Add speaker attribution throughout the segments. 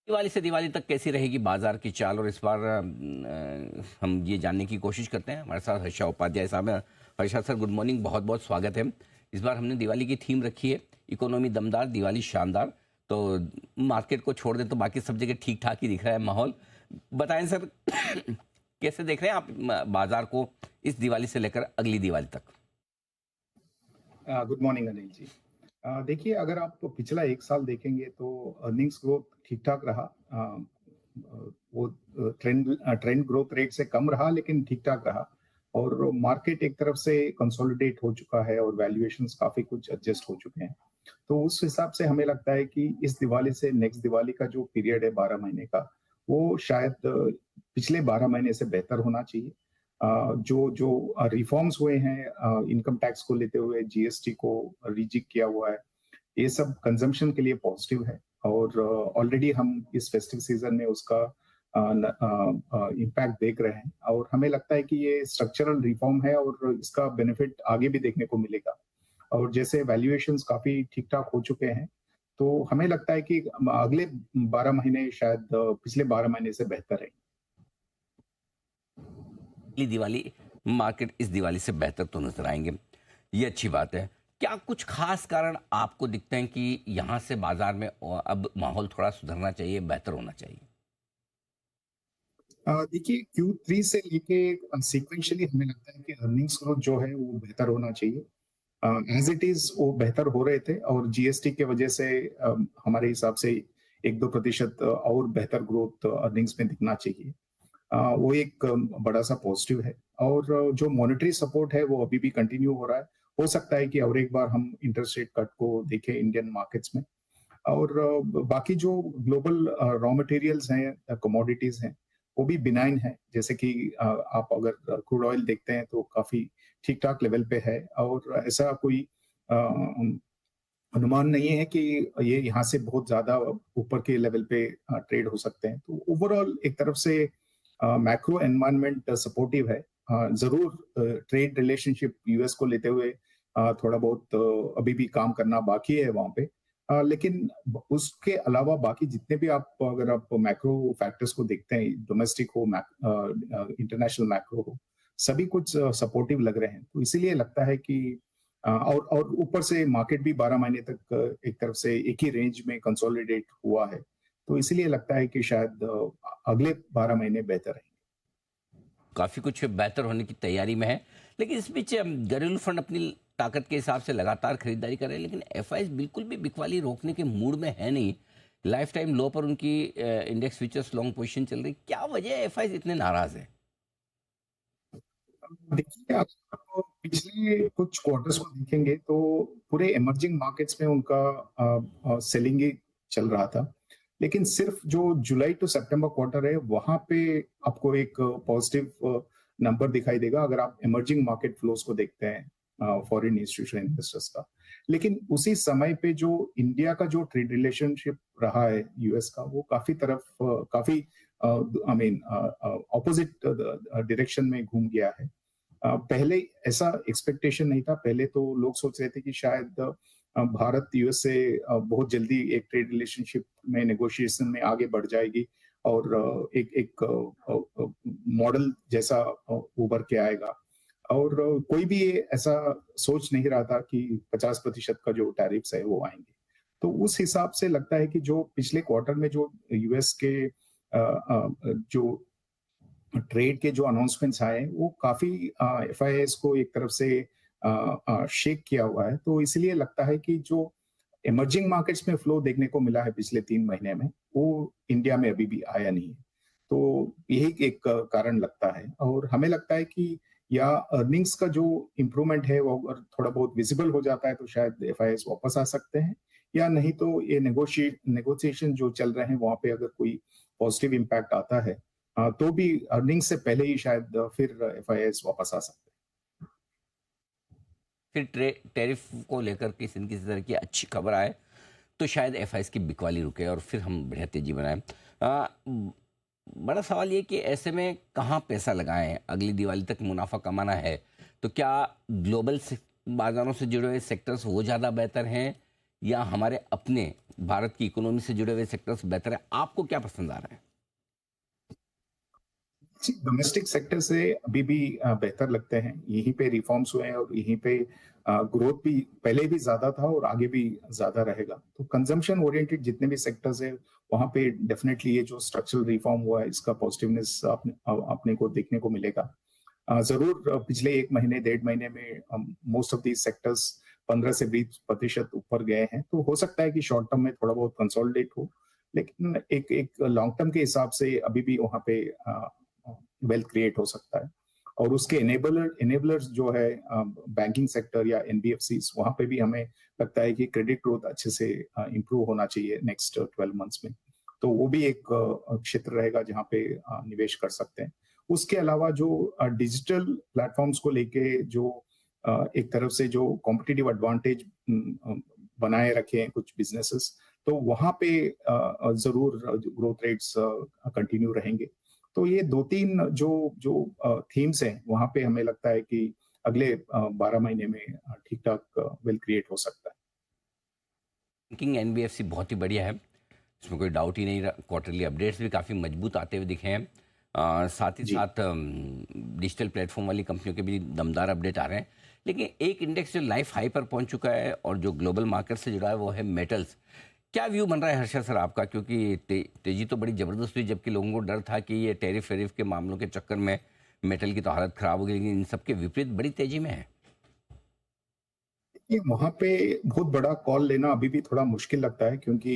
Speaker 1: दिवाली से दिवाली तक कैसी रहेगी बाजार की चाल, और इस बार हम ये जानने की कोशिश करते हैं। हमारे साथ हर्षा उपाध्याय साहब हैं। हर्षा सर, गुड मॉर्निंग, बहुत बहुत स्वागत है। इस बार हमने दिवाली की थीम रखी है, इकोनॉमी दमदार, दिवाली शानदार। तो मार्केट को छोड़ दें तो बाकी सब जगह ठीक ठाक ही दिख रहा है माहौल। बताएं सर, कैसे देख रहे हैं आप बाजार को इस दिवाली से लेकर अगली दिवाली तक?
Speaker 2: Good morning Anil ji. देखिए, अगर आप पिछला 1 साल देखेंगे तो अर्निंग्स ग्रोथ ठीक-ठाक रहा। वो ट्रेंड ग्रोथ रेट से कम रहा लेकिन ठीक-ठाक रहा और मार्केट एक तरफ से कंसोलिडेट हो चुका है और वैल्यूएशंस काफ़ी कुछ एडजस्ट हो चुके हैं। तो उस हिसाब से हमें लगता है कि इस दिवाली से नेक्स्ट दिवाली का जो पीरियड है 12 महीने का, वो शायद पिछले 12 महीने से बेहतर होना चाहिए। जो रिफॉर्म्स हुए हैं इनकम टैक्स को लेते हुए, जीएसटी को रीजिग किया हुआ है, ये सब कंजम्पशन के लिए पॉजिटिव है और ऑलरेडी हम इस फेस्टिव सीजन में उसका इम्पैक्ट देख रहे हैं और हमें लगता है कि ये स्ट्रक्चरल रिफॉर्म है और इसका बेनिफिट आगे भी देखने को मिलेगा। और जैसे वैल्यूएशंस काफी ठीक-ठाक हो चुके हैं, तो हमें लगता है कि अगले 12 महीने शायद पिछले 12 महीने से बेहतर रहेंगे।
Speaker 1: अगली दिवाली मार्केट इस दिवाली से बेहतर तो नजर आएंगे, ये अच्छी बात है। क्या कुछ खास कारण आपको दिखते हैं कि यहाँ से बाजार में अब माहौल थोड़ा सुधरना चाहिए, बेहतर होना चाहिए?
Speaker 2: देखिए, Q3 से लेके सीक्वेंशियली हमें लगता है कि अर्निंग्स ग्रोथ जो है वो बेहतर होना चाहिए। एज़ इट इज़ वो बेहतर हो रहे थे और जीएसटी के वजह से हमारे हिसाब से 1-2% और बेहतर ग्रोथ अर्निंग्स में दिखना चाहिए। वो एक बड़ा-सा पॉजिटिव है और जो मॉनेटरी सपोर्ट है वो अभी भी कंटिन्यू हो रहा है। हो सकता है कि और एक बार हम इंटरेस्ट रेट कट को देखें इंडियन मार्केट्स में और बाकी जो ग्लोबल रॉ मटेरियल्स हैं, कमोडिटीज़ हैं, वो भी बिनाइन है। जैसे कि आप अगर क्रूड ऑयल देखते हैं तो काफ़ी ठीक-ठाक लेवल पे है और ऐसा कोई अनुमान नहीं है कि ये यहाँ से बहुत ज़्यादा ऊपर के लेवल पे ट्रेड हो सकते हैं। तो ओवरऑल एक तरफ से मैक्रो एनवायरनमेंट सपोर्टिव है। ज़रूर ट्रेड रिलेशनशिप यूएस को लेते हुए थोड़ा बहुत अभी भी काम करना बाकी है वहाँ पे। लेकिन उसके अलावा बाकी जितने भी आप अगर आप मैक्रो फैक्टर्स को देखते हैं, डोमेस्टिक हो, इंटरनेशनल मैक्रो हो, सभी कुछ सपोर्टिव लग रहे हैं। तो इसीलिए लगता है कि और ऊपर से मार्केट भी 12 महीने तक एक तरफ से एक ही रेंज में कंसोलिडेट हुआ है। तो इसीलिए लगता है कि शायद अगले 12 महीने बेहतर रहेंगे।
Speaker 1: काफ़ी कुछ बेहतर होने की तैयारी में है। लेकिन इस बीच घरेलू फंड अपनी ताकत के हिसाब से लगातार खरीदारी कर रहे हैं, लेकिन एफआईज बिल्कुल भी बिकवाली रोकने के मूड में है नहीं। लाइफ टाइम लो पर उनकी इंडेक्स फ्यूचर्स लॉन्ग पोजीशन चल रही। क्या वजह है एफआईज इतने नाराज है?
Speaker 2: देखिए, आप पिछले कुछ क्वार्टर्स को देखेंगे तो पूरे इमर्जिंग मार्केट्स में उनका सेलिंग ही चल रहा था। लेकिन सिर्फ जो जुलाई टू सितंबर क्वार्टर है, वहाँ पे आपको एक पॉजिटिव नंबर दिखाई देगा अगर आप इमर्जिंग मार्केट फ्लोज को देखते हैं फॉरेन इंस्टीट्यूशनल इन्वेस्टर्स का। लेकिन उसी समय पे जो इंडिया का जो ट्रेड रिलेशनशिप रहा है यूएस का, वो काफ़ी आई मीन ऑपोजिट डायरेक्शन में घूम गया है। पहले ऐसा एक्सपेक्टेशन नहीं था। पहले तो लोग सोच रहे थे कि शायद भारत यूएस से बहुत जल्दी एक ट्रेड रिलेशनशिप में नेगोशिएशन में आगे बढ़ जाएगी और एक एक मॉडल जैसा उभर के आएगा और कोई भी ऐसा सोच नहीं रहा था कि 50% का जो टैरिफ्स है वो आएंगे। तो उस हिसाब से लगता है कि जो पिछले क्वार्टर में जो यूएस के जो ट्रेड के जो अनाउंसमेंट्स आए वो काफी एफआईआईस को एक तरफ से शेक किया हुआ है। तो इसलिए लगता है कि जो इमर्जिंग मार्केट्स में फ्लो देखने को मिला है पिछले 3 महीने में, वो इंडिया में अभी भी आया नहीं है। तो यही एक कारण लगता है और हमें लगता है कि या अर्निंग्स का जो इम्प्रूवमेंट है वो अगर थोड़ा बहुत विजिबल हो जाता है तो शायद एफआईआईस वापस आ सकते हैं, या नहीं तो ये नेगोशिएशन जो चल रहे हैं वहां पे अगर कोई पॉजिटिव इम्पैक्ट आता है तो भी अर्निंग से पहले ही शायद फिर एफआईआईस वापस आ सकते
Speaker 1: फिर टैरिफ को लेकर किसी न किसी तरह की अच्छी खबर आए तो शायद एफआईज की बिकवाली रुके और फिर हम बढ़िया तेजी बनाएं। बड़ा सवाल ये कि ऐसे में कहाँ पैसा लगाएं? अगली दिवाली तक मुनाफा कमाना है तो क्या ग्लोबल बाजारों से जुड़े हुए सेक्टर्स वो ज़्यादा बेहतर हैं, या हमारे अपने भारत की इकोनॉमी से जुड़े हुए सेक्टर्स बेहतर है? आपको क्या पसंद आ रहा है?
Speaker 2: जी, डोमेस्टिक सेक्टर से अभी भी बेहतर लगते हैं। यहीं पे रिफॉर्म्स हुए हैं और यहीं पे ग्रोथ भी पहले भी ज़्यादा था और आगे भी ज़्यादा रहेगा। तो कंज़म्पशन ओरिएंटेड जितने भी सेक्टर्स हैं, वहाँ पे डेफ़िनेटली ये जो स्ट्रक्चरल रिफॉर्म हुआ है, इसका पॉज़िटिवनेस अपने को देखने को मिलेगा। ज़रूर पिछले 1 महीने, डेढ़ महीने में मोस्ट ऑफ दीज़ सेक्टर्स 15 से 20% ऊपर गए हैं। तो हो सकता है कि शॉर्ट टर्म में थोड़ा बहुत कंसोलिडेट हो, लेकिन एक एक लॉन्ग टर्म के हिसाब से अभी भी वहाँ पे वेल्थ क्रिएट हो सकता है। और उसके इनेबलर्स जो है बैंकिंग सेक्टर या एनबीएफसीज, वहाँ पे भी हमें लगता है कि क्रेडिट ग्रोथ अच्छे से इम्प्रूव होना चाहिए नेक्स्ट 12 मंथ्स में। तो वो भी एक क्षेत्र रहेगा जहाँ पे निवेश कर सकते हैं। उसके अलावा जो डिजिटल प्लेटफॉर्म्स को लेके जो एक तरफ से जो कॉम्पिटिटिव एडवांटेज बनाए रखे हैं कुछ बिजनेसेस, तो वहाँ पे ज़रूर ग्रोथ रेट्स कंटिन्यू रहेंगे। तो ये 2-3 जो जो थीम्स हैं, वहाँ पे हमें लगता है कि अगले 12 महीने में ठीक-ठाक वेल्थ क्रिएट हो सकता है।
Speaker 1: बैंकिंग एनबीएफसी बहुत ही बढ़िया है, इसमें कोई डाउट ही नहीं रहा। क्वार्टरली अपडेट्स भी काफ़ी मजबूत आते हुए दिखे हैं। साथ ही
Speaker 2: जी।
Speaker 1: साथ डिजिटल प्लेटफॉर्म वाली कंपनियों के भी दमदार अपडेट आ रहे हैं। लेकिन एक इंडेक्स जो लाइफ हाई पर पहुंच चुका है और जो ग्लोबल मार्केट से जुड़ा है वो है मेटल्स। क्या व्यू बन रहा है हर्षद सर आपका? क्योंकि तेजी तो बड़ी ज़बरदस्त हुई, जबकि लोगों को डर था कि ये टैरिफ वेरिफ के मामलों के चक्कर में मेटल की तो हालत खराब हो गई, लेकिन इन सबके विपरीत बड़ी तेजी में है।
Speaker 2: ये वहाँ पे बहुत बड़ा कॉल लेना अभी भी थोड़ा मुश्किल लगता है, क्योंकि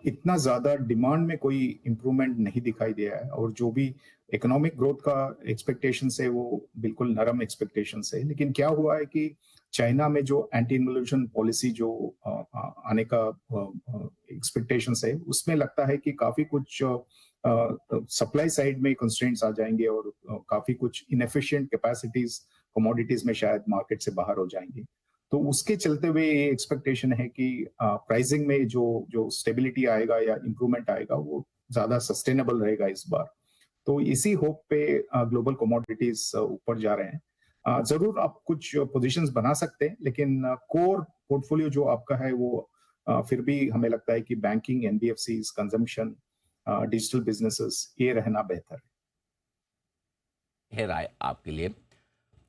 Speaker 2: इतना ज़्यादा डिमांड में कोई इम्प्रूवमेंट नहीं दिखाई दिया है और जो भी इकोनॉमिक ग्रोथ का एक्सपेक्टेशंस है वो बिल्कुल नरम एक्सपेक्टेशंस है। लेकिन क्या हुआ है कि चाइना में जो एंटी इन्फ्लेशन पॉलिसी जो आने का एक्सपेक्टेशंस है, उसमें लगता है कि काफ़ी कुछ सप्लाई साइड में कंस्ट्रेंट्स आ जाएँगे और काफ़ी कुछ इनएफिशिएंट कैपेसिटीज़ कमोडिटीज़ में शायद मार्केट से बाहर हो जाएँगी। तो उसके चलते हुए ये एक्सपेक्टेशन है कि प्राइसिंग में जो जो स्टेबिलिटी आएगा या इम्प्रूवमेंट आएगा, वो ज़्यादा सस्टेनेबल रहेगा इस बार। तो इसी होप पे ग्लोबल कमोडिटीज ऊपर जा रहे हैं। ज़रूर आप कुछ पोजीशंस बना सकते हैं, लेकिन कोर पोर्टफोलियो जो आपका है वो फिर भी हमें लगता है कि banking, NBFCs, consumption, digital businesses, ये रहना बेहतर है।
Speaker 1: है राय आपके लिए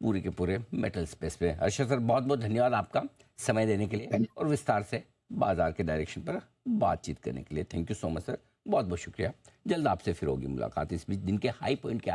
Speaker 1: पूरे के पूरे मेटल स्पेस पे। हर्षद सर, बहुत बहुत धन्यवाद आपका समय देने के लिए
Speaker 2: थैंक
Speaker 1: और विस्तार से बाजार के डायरेक्शन पर बातचीत करने के लिए। Thank you so much sir, बहुत बहुत शुक्रिया। जल्द आपसे फिर होगी मुलाकात। इस बीच दिन के हाई पॉइंट के